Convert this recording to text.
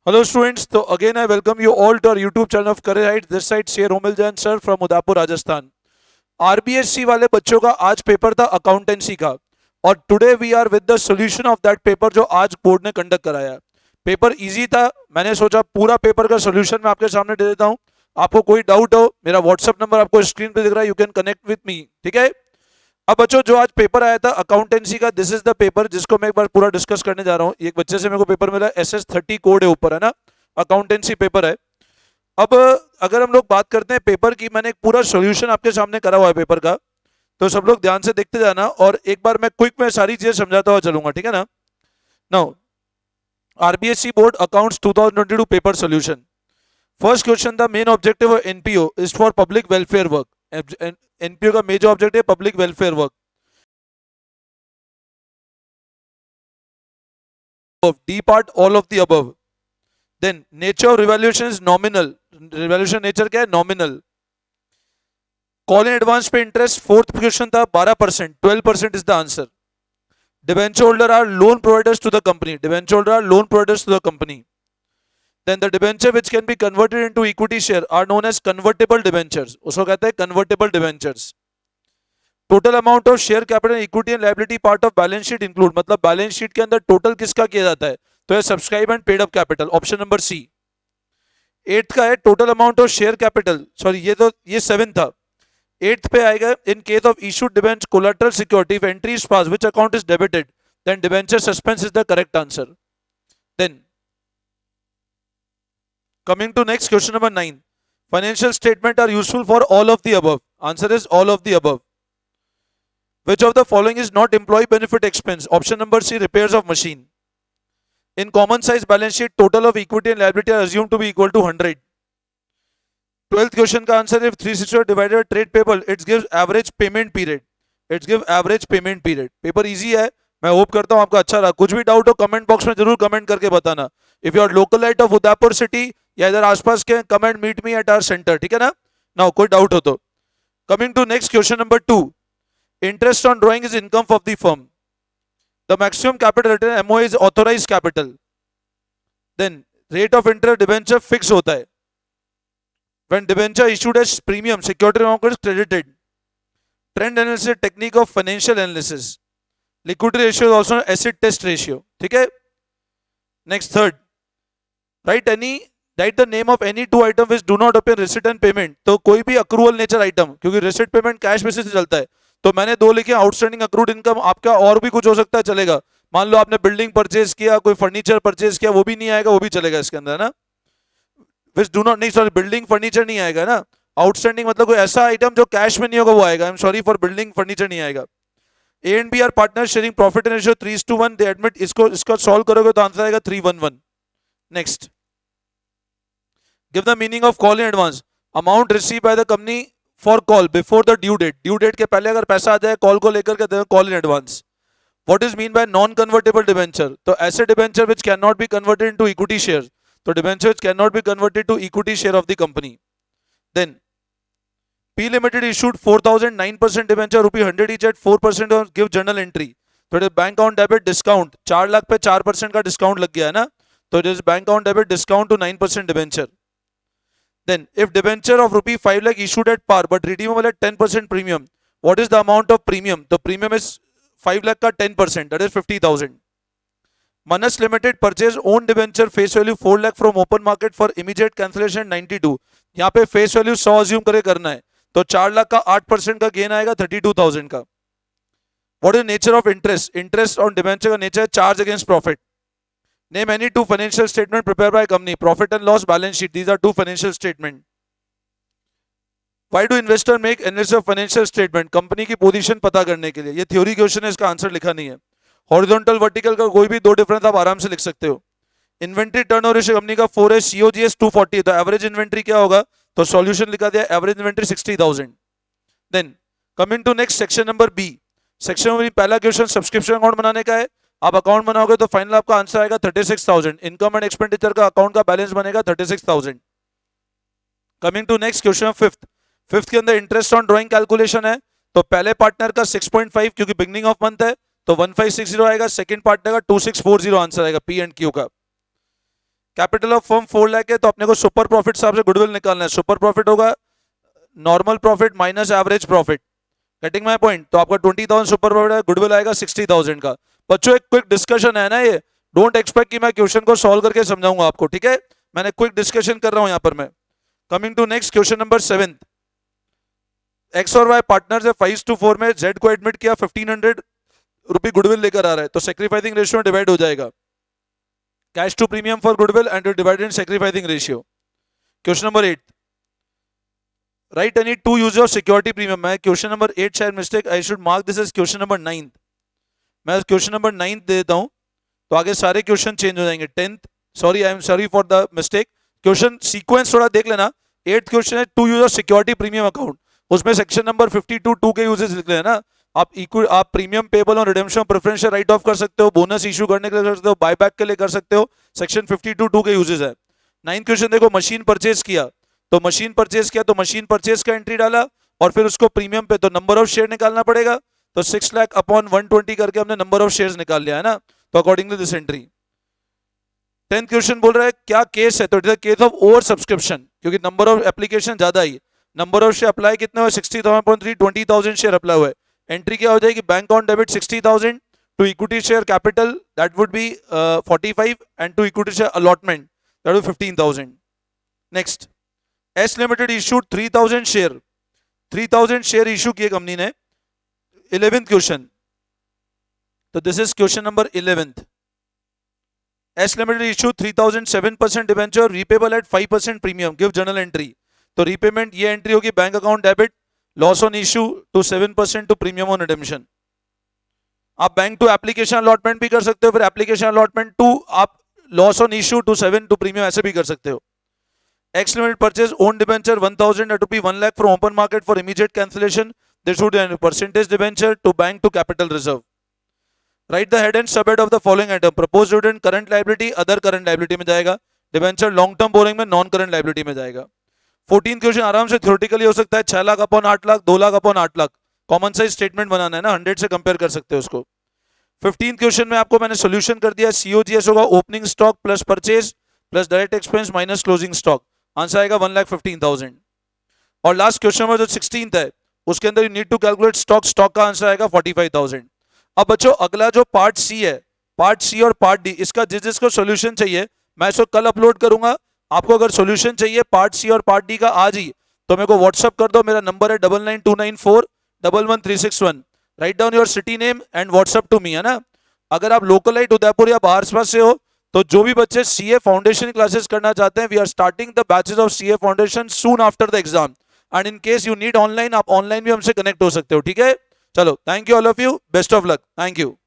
Hello students, so again I welcome you all to our YouTube channel of Career Heights. This side Sher Homil Jain sir from Udaipur, Rajasthan. RBSC वाले बच्चों का आज paper था accountancy का और today we are with the solution of that paper जो आज board ने कंडक्ट कराया। पेपर इजी था, मैंने सोचा पूरा पेपर का सॉल्यूशन मैं आपके सामने दे देता हूं। आपको कोई डाउट हो, मेरा व्हाट्सअप नंबर आपको स्क्रीन पे दिख रहा है, you can connect with me, ठीक है। अब बच्चों जो आज पेपर आया था अकाउंटेंसी का, दिस इज द पेपर जिसको मैं एक बार पूरा डिस्कस करने जा रहा हूँ। एक बच्चे से मेरे को पेपर मिला, SS30 कोड है ऊपर, है ना, अकाउंटेंसी पेपर है। अब अगर हम लोग बात करते हैं पेपर की, मैंने एक पूरा सॉल्यूशन आपके सामने करा हुआ है पेपर का, तो सब लोग ध्यान से देखते जाना और एक बार मैं क्विक में सारी चीजें समझाता हुआ चलूंगा, ठीक है ना। Now RBSC board accounts 2022 paper solution. First question, the main objective of NPO is for public welfare work. NPO का major objective public welfare work. D part all of the above. Then nature of revaluation is nominal. Revaluation nature क्या है? Nominal. Call in advance pay interest, fourth question था 12%, 12% is the answer. Debenture holder are loan providers to the company. Debenture holder are loan providers to the company. Then the debenture which can be converted into equity share are known as convertible debentures. उसको कहते हैं convertible debentures. Total amount of share capital, equity and liability part of balance sheet include, मतलब balance sheet के अंदर total किसका किया जाता है? तो ये subscribe and paid up capital, option number C. 8th का है total amount of share capital, sorry ये 7 था। 8th पे आएगा in case of issued debenture collateral security if entry is passed which account is debited, then debenture suspense is the correct answer. Then coming to next question number 9. Financial statement are useful for all of the above. Answer is all of the above. Which of the following is not employee benefit expense? Option number C, repairs of machine. In common size balance sheet, total of equity and liability are assumed to be equal to 100. 12th question का answer, if 360 divided by trade payable, it gives average payment period. It gives average payment period. Paper easy है, मैं hope करता हूं आपका अच्छा रहा। कुछ भी डाउट हो कमेंट बॉक्स में जरूर कमेंट करके बताना। If you are localite of Udaipur city या इधर आसपास के, comment meet me at our centre, ठीक है ना। नाउ कोई डाउट हो तो coming to next question number 2. Interest on drawing is income of the firm. The maximum capital written MO is authorise capital. Then rate of interest debenture fix होता है। When debenture issued as premium, security amount is credited. Trend analysis technique of financial analysis. Liquidity ratio also acid test ratio, ठीक है। Next third, write the name of any two item which do not appear receipt and payment. तो कोई भी accrual nature item, क्योंकि receipt payment cash basis से चलता है, तो मैंने 2 लिखे, आउटस्टैंडिंग अक्रूड इनकम। आपका और भी कुछ हो सकता है, चलेगा। मान लो आपने बिल्डिंग परचेज किया, कोई फर्नीचर परचेज किया, वो भी नहीं आएगा, वो भी चलेगा इसके अंदर, है ना। विच डू नॉट, नहीं सॉरी, बिल्डिंग फर्नीचर नहीं आएगा ना। आउटस्टैंडिंग मतलब कोई ऐसा आइटम जो कैश में नहीं होगा वो आएगा। I am sorry for building furniture नहीं आएगा। A and B are partner sharing profit and ratio 3:1, they admit. इसका सॉल्व करोगे तो आंसर आएगा 3:1:1। Next, give the meaning of call in advance. Amount receive by the company for call before the due date. Due date के पहले अगर पैसा आ जाए call को लेकर के, call in advance. What is mean by non convertible debenture? तो ऐसे debenture which can not be converted into equity share. तो debenture which can not be converted to equity share of the company. Then P Limited issued 4,009% डिबेंचर ₹100 each at 4% और give journal entry. तो it is bank account debit discount, 4 lakh पे 4% का discount लग गया है ना, तो it is bank account debit discount to 9% debenture. Then if debenture of ₹5 lakh issued at par but redeemable at 10% premium, what is the amount of premium? तो premium is 5 lakh का 10%, that is 50,000. Manas Limited purchase own debenture face value 4 lakh from open market for immediate cancellation 92. यहाँ पे face value 100 assume करे करना है, तो 4 लाख का 8% का गेन आएगा 32,000 का। What is nature of interest? Interest on debenture का नेचर है charge against profit. Name any 2 financial statement prepare by company. Profit and loss, balance sheet, these are 2 financial statement. Why do investor make analysis of financial statement? Company की position पता करने के लिए। ये theory question है, इसका answer लिखा नहीं है। हॉरिजॉन्टल वर्टिकल का कोई भी 2 डिफरेंस आप आराम से लिख सकते हो। इन्वेंट्री टर्नओवर रेशियो कंपनी का 4 है, सीओजीएस 240, तो एवरेज इन्वेंट्री क्या होगा? तो सॉल्यूशन लिखा दिया, average inventory 60,000। Then coming to next section number B. Section number B पहला क्वेश्चन सब्सक्रिप्शन अकाउंट बनाने का है। आप अकाउंट बनाओगे तो फाइनल आपका आंसर आएगा 36,000। इनकम एंड एक्सपेंडिचर का अकाउंट का बैलेंस बनेगा 36,000। Coming to next question fifth के अंदर इंटरेस्ट ऑन ड्रॉइंग कैलकुलेशन है। तो पहले पार्टनर का 6.5 क्योंकि बिगनिंग ऑफ मंथ है, तो 1560 आएगा। सेकंड पार्टनर का 2640 आंसर आएगा पी एंड क्यू का। कैपिटल ऑफ फर्म 4 लाख है, तो अपने को सुपर प्रॉफिट हिसाब से गुडविल निकालना है। सुपर प्रॉफिट होगा normal profit minus average profit. Getting my point? तो आपका 20,000 सुपर प्रॉफिट है, गुडविल आएगा 60,000 का। बच्चों एक क्विक डिस्कशन है ना, ये डोंट एक्सपेक्ट कि मैं क्वेश्चन को सॉल्व करके समझाऊंगा आपको, ठीक है? मैंने क्विक डिस्कशन कर रहा हूं यहां पर मैं। Coming to next question number 7। X और वाई पार्टनर्स है 5:4 में, जेड को एडमिट किया 1500 रुपये गुडविल लेकर आ रहा है, तो सेक्रीफाइसिंग रेशियो डिवाइड हो जाएगा। Cash to premium for goodwill and divided in sacrificing ratio. Question number 8, write any two use of security premium. मैं क्वेश्चन नंबर 8 शायद mistake, I should mark this as question number 9। मैं question number 9 दे देता हूं, तो आगे सारे question change हो जाएंगे। 10th, sorry I am sorry for the mistake. Question sequence थोड़ा देख लेना। 8th क्वेश्चन है two use of security premium account, उसमें सेक्शन नंबर 52(2) के यूजेस लिख लेना ना। आप प्रीमियम पेबल और रिडेम्पशन प्रेफरेंशियल राइट ऑफ कर सकते हो, बोनस इशू करने के लिए कर सकते हो, बायबैक के लिए कर सकते हो। सेक्शन 52(2) के यूजेस है। 9th क्वेश्चन देखो, मशीन परचेज किया, तो मशीन परचेज किया तो मशीन परचेज का एंट्री डाला और फिर उसको प्रीमियम पे, तो नंबर ऑफ शेयर निकालना पड़ेगा। तो 6 लाख अपॉन 120 करके हमने नंबर ऑफ शेयर्स निकाल लिया है ना, तो accordingly this entry. 10th question बोल रहा है क्या केस है, तो it is case of over subscription, क्योंकि नंबर ऑफ एप्लीकेशन ज्यादा ही। नंबर ऑफ शेयर अप्लाई कितने हुए? 60,000.3, 20,000 शेयर अप्लाई हुए। एंट्री क्या हो जाएगी? Bank on debit 60,000, to equity share capital that would be 45, and to equity share allotment that would 15,000। Next, S limited issued 3,000 share, 3,000 share issue किए company ने। 11th question, तो this is question number 11th। S limited issue 3,000 7% debenture repayable at 5% premium, give journal entry. तो repayment ये entry होगी bank account debit, loss on issue to 7% to premium on redemption. आप bank to application allotment भी कर सकते हो, फिर application allotment to आप loss on issue to 7 to premium, ऐसे भी कर सकते हो। X limited purchase own debenture 1,000 at rupee 1 lakh from open market for immediate cancellation, this would be percentage debenture to bank to capital reserve. Write the head and sub head of the following item. Proposed dividend current liability, other current liability में जाएगा। Debenture long term borrowing में non current liability में जाएगा। 14th question आराम से theoretically हो सकता है, 6 lakh upon 8 lakh, 2 lakh upon 8 lakh. Common size statement बनाना है ना, 100 से कंपेयर कर सकते हो उसको। 15th क्वेश्चन में आपको मैंने सोल्यूशन कर दिया, सीओजीएस होगा opening stock plus purchase plus direct expense minus closing stock, answer आएगा 1,15,000। और लास्ट क्वेश्चन नंबर जो 16th है, उसके अंदर you need to calculate stock, stock का आंसर आएगा 45,000। अब बच्चों अगला जो पार्ट सी है, पार्ट सी और पार्ट डी, इसका जिसको सोल्यूशन चाहिए मैं इसको कल अपलोड करूंगा। आपको अगर सोल्यूशन चाहिए पार्ट सी और पार्ट डी का आज ही, तो मेरे को व्हाट्सअप कर दो, मेरा नंबर है 9929411361। Write down your city name and WhatsApp to me, है ना। अगर आप लोकलाइट उदयपुर या बाहर पास से हो, तो जो भी बच्चे सीए फाउंडेशन क्लासेस करना चाहते हैं, we are starting the batches of CA foundation soon after the exam, and in case you need online, आप ऑनलाइन भी हमसे कनेक्ट हो सकते हो, ठीक है। चलो, thank you all of you, best of luck, thank you.